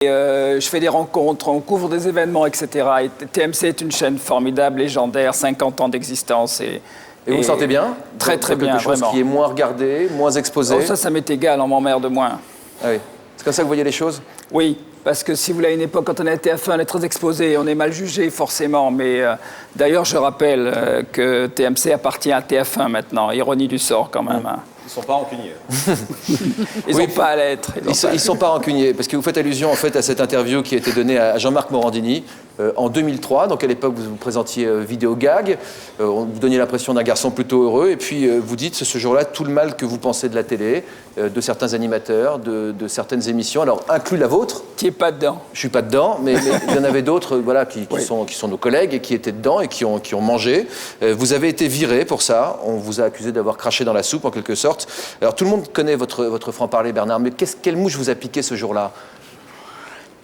Je fais des rencontres, on couvre des événements, etc. Et TMC est une chaîne formidable, légendaire, 50 ans d'existence. Et vous vous sentez bien? Très très bien, quelque chose vraiment. qui est moins regardé, moins exposé? Oh, ça m'est égal, on m'emmerde moins. Ah oui. C'est comme ça que vous voyez les choses? Oui, parce que si vous voulez, à une époque, quand on est à TF1, on est très exposé, on est mal jugé forcément. Mais d'ailleurs, je rappelle que TMC appartient à TF1 maintenant. Ironie du sort quand même. Hein. Ils ne sont pas rancuniers. Ils n'ont pas à l'être. Ils ne sont pas rancuniers, parce que vous faites allusion en fait à cette interview qui a été donnée à Jean-Marc Morandini en 2003. Donc à l'époque, vous vous présentiez Vidéo Gag, vous donniez l'impression d'un garçon plutôt heureux, et puis vous dites ce jour-là tout le mal que vous pensez de la télé, de certains animateurs, de certaines émissions, alors inclus la vôtre. Qui n'est pas dedans. Je ne suis pas dedans, mais il y en avait d'autres voilà, qui sont nos collègues et qui étaient dedans et qui ont mangé. Vous avez été viré pour ça, on vous a accusé d'avoir craché dans la soupe en quelque sorte. Alors tout le monde connaît votre franc-parler, Bernard, mais quelle mouche vous a piqué ce jour-là?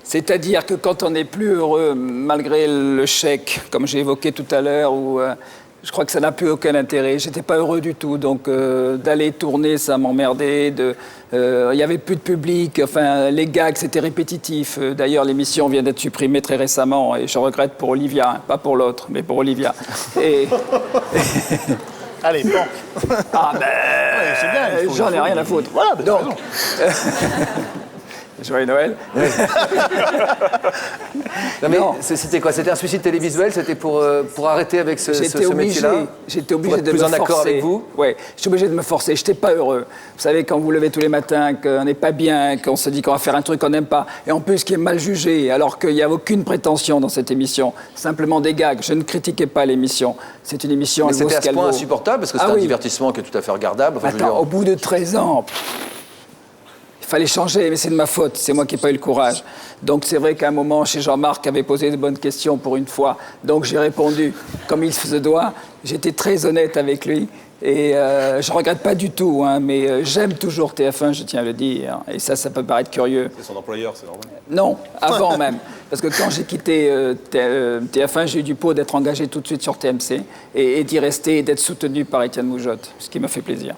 C'est-à-dire que quand on n'est plus heureux, malgré le chèque, comme j'ai évoqué tout à l'heure, où je crois que ça n'a plus aucun intérêt. J'étais pas heureux du tout, donc d'aller tourner, ça m'emmerdait. Il y avait plus de public, enfin les gags c'était répétitif. D'ailleurs l'émission vient d'être supprimée très récemment et je regrette pour Olivia, hein, pas pour l'autre, mais pour Olivia. Et... Allez, bon. Ah ben, ouais, c'est bien, j'en ai rien à foutre. Voilà, ben, donc. Joyeux Noël. Oui. Non, mais c'était quoi? C'était un suicide télévisuel? C'était pour arrêter avec ce métier-là? J'étais obligé de me forcer. Plus en accord avec vous? Oui, j'étais obligé de me forcer. Je n'étais pas heureux. Vous savez, quand vous levez tous les matins, qu'on n'est pas bien, qu'on se dit qu'on va faire un truc qu'on n'aime pas, et en plus qui est mal jugé, alors qu'il n'y a aucune prétention dans cette émission, simplement des gags. Je ne critiquais pas l'émission. C'est une émission... Mais c'était à ce point insupportable, parce que c'est un divertissement qui est tout à fait regardable. Enfin, attends, au bout de 13 ans... Il fallait changer, mais c'est de ma faute. C'est moi qui n'ai pas eu le courage. Donc c'est vrai qu'à un moment, chez Jean-Marc avait posé de bonnes questions pour une fois. Donc j'ai répondu comme il se doit. J'étais très honnête avec lui. Et je ne regrette pas du tout, hein, mais j'aime toujours TF1, je tiens à le dire. Et ça peut paraître curieux. C'est son employeur, c'est normal. Non, avant même. Parce que quand j'ai quitté TF1, j'ai eu du pot d'être engagé tout de suite sur TMC et d'y rester et d'être soutenu par Étienne Moujotte, ce qui me fait plaisir.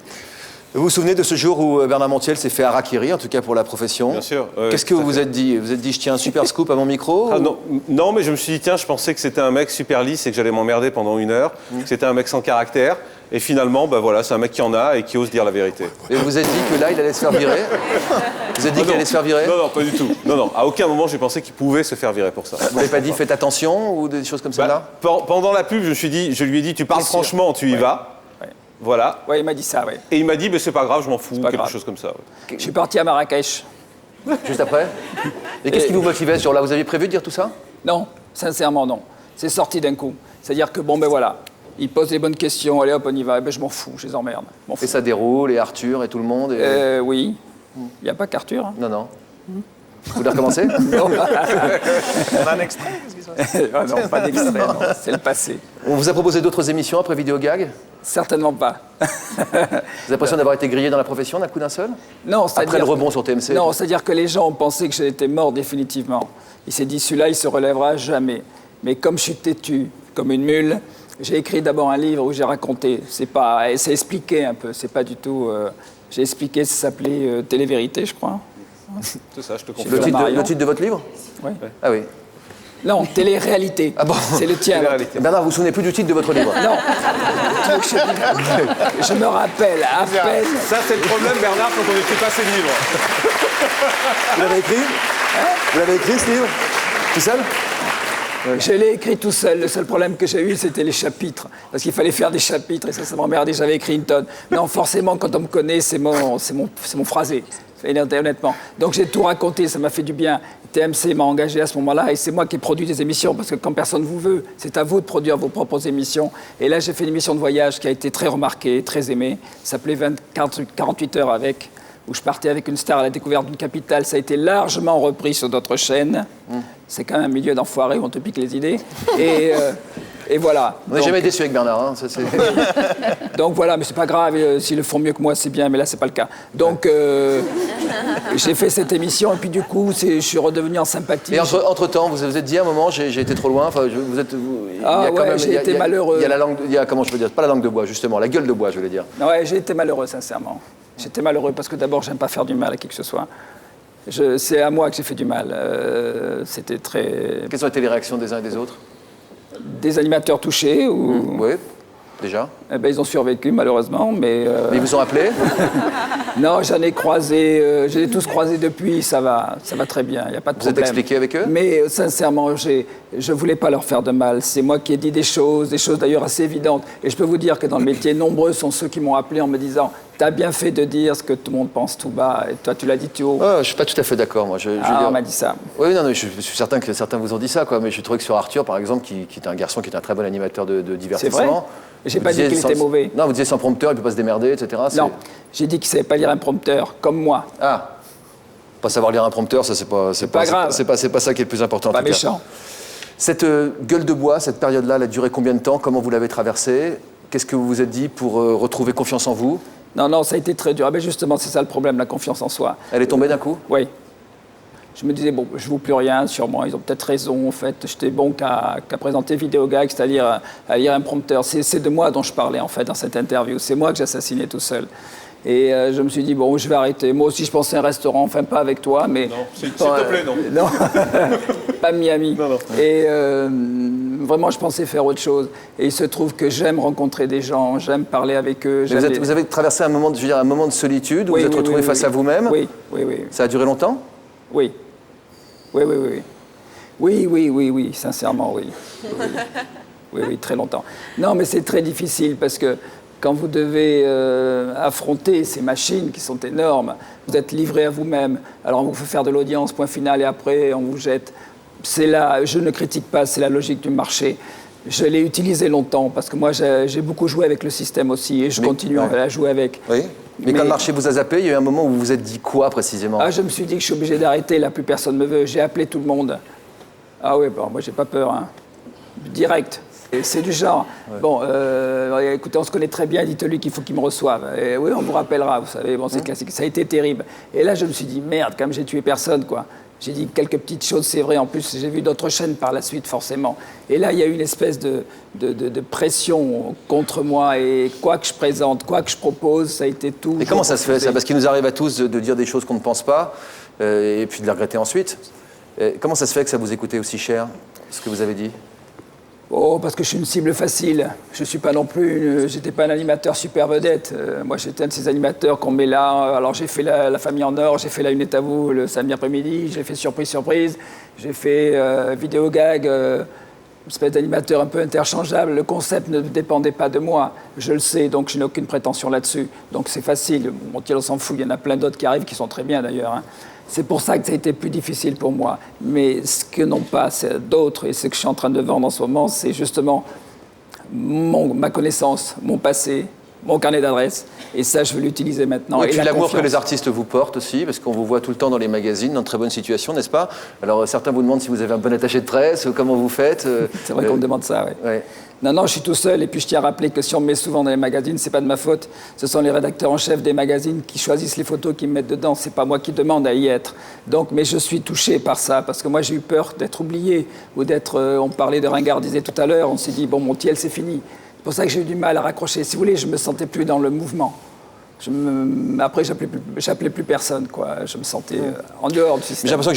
Vous vous souvenez de ce jour où Bernard Montiel s'est fait harakiri, en tout cas pour la profession? Bien sûr. Qu'est-ce que vous vous êtes dit? Vous vous êtes dit, je tiens un super scoop à mon micro? Ah, non, mais je me suis dit, tiens, je pensais que c'était un mec super lisse et que j'allais m'emmerder pendant 1 heure, que c'était un mec sans caractère. Et finalement, bah voilà, c'est un mec qui en a et qui ose dire la vérité. Et vous vous êtes dit que là, il allait se faire virer? Vous vous êtes dit qu'il allait se faire virer? Non, pas du tout. Non, à aucun moment, j'ai pensé qu'il pouvait se faire virer pour ça. Vous n'avez pas dit, faites attention ou des choses comme ça là? Pendant la pub, je lui ai dit, tu parles franchement, tu y vas. Voilà. Oui, il m'a dit ça, oui. Et il m'a dit, c'est pas grave, je m'en fous, quelque chose comme ça. Je suis parti à Marrakech. Juste après? Et qu'est-ce qui vous motivait ce jour-là? Vous aviez prévu de dire tout ça? Non, sincèrement non. C'est sorti d'un coup. C'est-à-dire que, bon, ben voilà, il pose les bonnes questions, allez hop, on y va. Ben, je m'en fous, je les emmerde. Et ça déroule, et Arthur, et tout le monde Oui. Il n'y a pas qu'Arthur. Hein. Non. Vous voulez recommencer? On a un extrait? Non, pas d'extrait, c'est le passé. On vous a proposé d'autres émissions après Vidéo Gag? Certainement pas. Vous avez l'impression d'avoir été grillé dans la profession d'un coup d'un seul? Non, après le rebond sur TMC? Non, c'est-à-dire que les gens ont pensé que j'étais mort définitivement. Il s'est dit, celui-là, il se relèvera jamais. Mais comme je suis têtu, comme une mule, j'ai écrit d'abord un livre où j'ai raconté. C'est expliqué un peu, c'est pas du tout... j'ai expliqué, ça s'appelait Télé-Vérité, je crois. C'est ça, je te confirme. Le titre de votre livre? Oui. Ah oui. Non, Télé-Réalité. Ah bon? C'est le tien. Bernard, vous vous souvenez plus du titre de votre livre? Non. Je me rappelle à peine. Ça, c'est le problème, Bernard, quand on n'écrit pas ses livres. Vous l'avez écrit? Vous l'avez écrit, ce livre? Tout seul? Je l'ai écrit tout seul. Le seul problème que j'ai eu, c'était les chapitres. Parce qu'il fallait faire des chapitres et ça m'emmerdait. J'avais écrit une tonne. Non, forcément, quand on me connaît, c'est mon phrasé. Honnêtement. Donc j'ai tout raconté, ça m'a fait du bien. TMC m'a engagé à ce moment-là et c'est moi qui ai produit des émissions parce que quand personne ne vous veut, c'est à vous de produire vos propres émissions. Et là, j'ai fait une émission de voyage qui a été très remarquée, très aimée. Ça s'appelait 48 heures avec, où je partais avec une star à la découverte d'une capitale. Ça a été largement repris sur d'autres chaînes. C'est quand même un milieu d'enfoirés où on te pique les idées. Et voilà. On n'est jamais déçu avec Bernard. Hein, ça, donc voilà, mais c'est pas grave, s'ils le font mieux que moi, c'est bien, mais là, c'est pas le cas. Donc, j'ai fait cette émission, et puis du coup, je suis redevenu en sympathie. Et entre-temps, vous vous êtes dit à un moment, j'ai été trop loin, j'ai été malheureux. Il y a la langue, comment je peux dire, pas la langue de bois, justement, la gueule de bois, je voulais dire. Ouais, j'ai été malheureux, sincèrement. J'étais malheureux parce que d'abord, j'aime pas faire du mal à qui que ce soit. C'est à moi que j'ai fait du mal. C'était très... Quelles ont été les réactions des uns et des autres? Des animateurs touchés ou... Oui, déjà. Eh ben, ils ont survécu malheureusement, mais... Mais ils vous ont appelé? Non, j'en ai croisé, je les ai tous croisés depuis, ça va très bien, il n'y a pas de Vous êtes problème. expliqué avec eux? Mais sincèrement, je ne voulais pas leur faire de mal. C'est moi qui ai dit des choses d'ailleurs assez évidentes. Et je peux vous dire que dans le métier, nombreux sont ceux qui m'ont appelé en me disant « T'as bien fait de dire ce que tout le monde pense tout bas, et toi tu l'as dit tout haut. Je ne suis pas tout à fait d'accord, moi. Je veux dire... On m'a dit ça. Oui, non, je suis certain que certains vous ont dit ça, quoi. Mais je trouvais que sur Arthur, par exemple, qui est un garçon qui est un très bon animateur de divertissement. C'est vrai? J'ai pas dit qu'il était mauvais. Non, vous disiez sans prompteur, il ne peut pas se démerder, etc. Non, j'ai dit qu'il ne savait pas lire un prompteur, comme moi. Ah, pas savoir lire un prompteur, ça c'est pas grave. C'est pas ça qui est le plus important. Pas en tout cas. méchant. Cette gueule de bois, cette période-là, elle a duré combien de temps? Comment vous l'avez traversée? Qu'est-ce que vous vous êtes dit pour retrouver confiance en vous? Non, ça a été très dur. Ah ben justement, c'est ça le problème, la confiance en soi. Elle est tombée d'un coup? Oui. Je me disais, bon, je ne vaux plus rien, sûrement, ils ont peut-être raison, en fait. J'étais bon qu'à présenter Vidéogag, c'est-à-dire à lire un prompteur. C'est de moi dont je parlais, en fait, dans cette interview. C'est moi que j'assassinais tout seul. Et je me suis dit, bon, je vais arrêter. Moi aussi, je pensais à un restaurant, enfin, pas avec toi, mais... Non, s'il te plaît, non. Non, pas Miami. Non. Et vraiment, je pensais faire autre chose. Et il se trouve que j'aime rencontrer des gens, j'aime parler avec eux. Vous avez traversé un moment de solitude, où vous êtes retrouvé face à vous-même? Oui. Ça a duré longtemps? Oui, sincèrement, oui. Oui, très longtemps. Non, mais c'est très difficile parce que quand vous devez affronter ces machines qui sont énormes, vous êtes livré à vous-même. Alors on vous fait faire de l'audience, point final, et après on vous jette. C'est là, je ne critique pas, c'est la logique du marché. Je l'ai utilisé longtemps parce que moi j'ai beaucoup joué avec le système aussi et je continue à jouer avec. Oui. Mais quand le marché vous a zappé, il y a eu un moment où vous vous êtes dit quoi précisément? Je me suis dit que je suis obligé d'arrêter, là plus personne ne me veut. J'ai appelé tout le monde. Ah oui, bon, moi j'ai pas peur, hein. Direct. Et c'est du genre, bon, écoutez, on se connaît très bien, dites-lui qu'il faut qu'il me reçoive. Et oui, on vous rappellera, vous savez, bon, c'est classique. Ça a été terrible. Et là, je me suis dit, merde, quand même, j'ai tué personne, quoi. J'ai dit quelques petites choses, c'est vrai. En plus, j'ai vu d'autres chaînes par la suite, forcément. Et là, il y a eu une espèce de pression contre moi. Et quoi que je présente, quoi que je propose, ça a été tout. Et comment ça se fait, ça? Parce qu'il nous arrive à tous de dire des choses qu'on ne pense pas, et puis de les regretter ensuite. Comment ça se fait que ça vous écoutait aussi cher, ce que vous avez dit? Oh, parce que je suis une cible facile. Je suis pas non plus, j'étais pas un animateur super vedette. Moi, j'étais un de ces animateurs qu'on met là. Alors, j'ai fait la famille en or, j'ai fait La Une est à vous le samedi après-midi, j'ai fait Surprise, j'ai fait Vidéogag, une espèce d'animateur un peu interchangeable. Le concept ne dépendait pas de moi. Je le sais, donc je n'ai aucune prétention là-dessus. Donc, c'est facile. Mon tir, on s'en fout. Il y en a plein d'autres qui arrivent qui sont très bien d'ailleurs, hein. C'est pour ça que ça a été plus difficile pour moi. Mais ce que n'ont pas d'autres, et ce que je suis en train de vendre en ce moment, c'est justement ma connaissance, mon passé, mon carnet d'adresses. Et ça, je veux l'utiliser maintenant. Et puis l'amour confiance que les artistes vous portent aussi, parce qu'on vous voit tout le temps dans les magazines, dans de très bonnes situations, n'est-ce pas? Alors certains vous demandent si vous avez un bon attaché de presse, comment vous faites. C'est vrai qu'on me demande ça, oui. Ouais. Non, je suis tout seul. Et puis je tiens à rappeler que si on me met souvent dans les magazines, c'est pas de ma faute. Ce sont les rédacteurs en chef des magazines qui choisissent les photos qu'ils me mettent dedans. C'est pas moi qui demande à y être. Donc, mais je suis touché par ça parce que moi j'ai eu peur d'être oublié ou d'être. On parlait de Ringard, disait tout à l'heure. On s'est dit bon, mon Thiel, c'est fini. C'est pour ça que j'ai eu du mal à raccrocher. Si vous voulez, je me sentais plus dans le mouvement. Après, j'appelais plus personne, quoi. Je me sentais en dehors du système.